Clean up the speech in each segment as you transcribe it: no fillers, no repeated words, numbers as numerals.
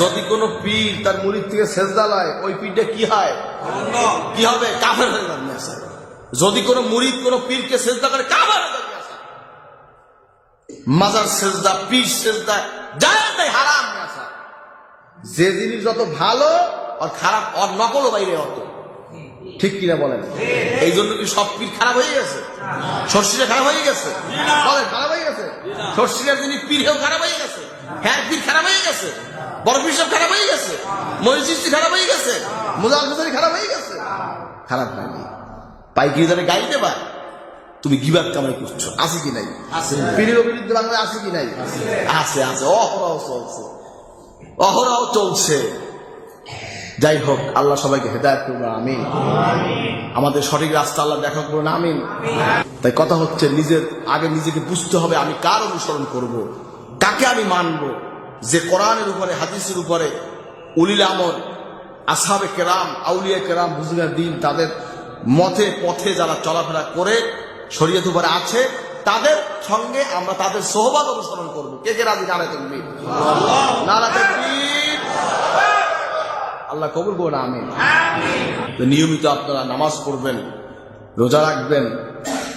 যদি কোনো পীর তার মুরিদ থেকে সেজদা লয়, ওই পীরটা কি হয়? কি হবে? কাফের হয়ে যাবে। যদি কোনো মুরিদ কোনো পীরকে সেজদা করে, কাফের হয়ে যাবে। মাজার সেজদা, পীর সেজদা জায়েজ নাই, হারাম। যে জিনিস যত ভালো আর খারাপ, আর নকলও বাইরে অত, ঠিক কিনা বলেন? এই জন্য কি সব পীর খারাপ হয়ে গেছে? সর্ষিরা খারাপ হয়ে গেছে? খারাপ হয়ে গেছে? সর্ষিরার যিনি পীর, হেও খারাপ হয়ে গেছে? হ্যাঁ, পীর খারাপ হয়ে গেছে? বড় পীর সব খারাপ হয়ে গেছে? মহিষী খারাপ হয়ে গেছে? মুজাহিদ খারাপ হয়ে গেছে? খারাপ হয়নি। পাইকি ধরে গাই দেবা, তুমি গিবাদ কামাই করছো, আছে কি নাই? পীরের বিরুদ্ধে বাংলায় আছে কি নাই? আছে, আছে, অহরহ চলছে, অহরহ চলছে। যাই হোক, আল্লাহ সবাইকে হেদায়েত করুন, আমিন। আমাদের সঠিক রাস্তা আল্লাহ দেখা করুন, আমিন। তাই কথা হচ্ছে, নিজেকে বুঝতে হবে, আমি কার অনুসরণ করব, কাকে আমি মানব। যে কোরআনের উপরে, হাদিসের উপরে উলিল আমল, আসহাবে কেরাম, আউলিয়া কেরাম, বুজুর্গে দ্বীন, তাদের মতে পথে যারা চলাফেরা করে শরীয়ত উপরে আছে, তাদের সঙ্গে আমরা তাদের সোহবত অনুসরণ করব। কে কে রাজি? নারে তাকবীর, নারে তাকবীর। আল্লাহ কবুল করুন, আমিন। নিয়মিত আপনারা নামাজ পড়বেন, রোজা রাখবেন,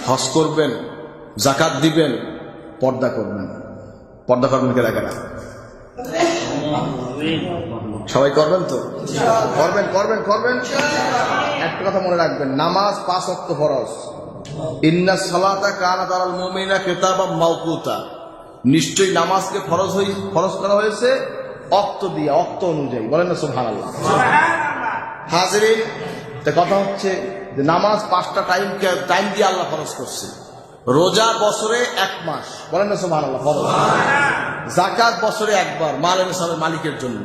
হজ করবেন, যাকাত দিবেন, পর্দা করবেন। পর্দা করবেন কে রাখে না? সবাই করবেন তো? করবেন, করবেন, করবেন। একটা কথা মনে রাখবেন, নামাজ 5 ওয়াক্ত ফরজ। ইন্নাস সালাতা কানাত আলাল মুমিনিনা কিতাবাম মাওকুতা। নিশ্চয়ই নামাজকে ফরজ করা হয়েছে অক্ত দিয়ে, অক্ত অনুযায়ী। বলেন না সুবহানাল্লাহ? হাজিরিন, কথা হচ্ছে যে নামাজ 5টা টাইম দিয়ে আল্লাহ ফরজ করছে। রোজা বছরে 1 মাস। বলেন না সুবহানাল্লাহ? ফরজ। যাকাত বছরে 1 বার, মালের মালিকের জন্য।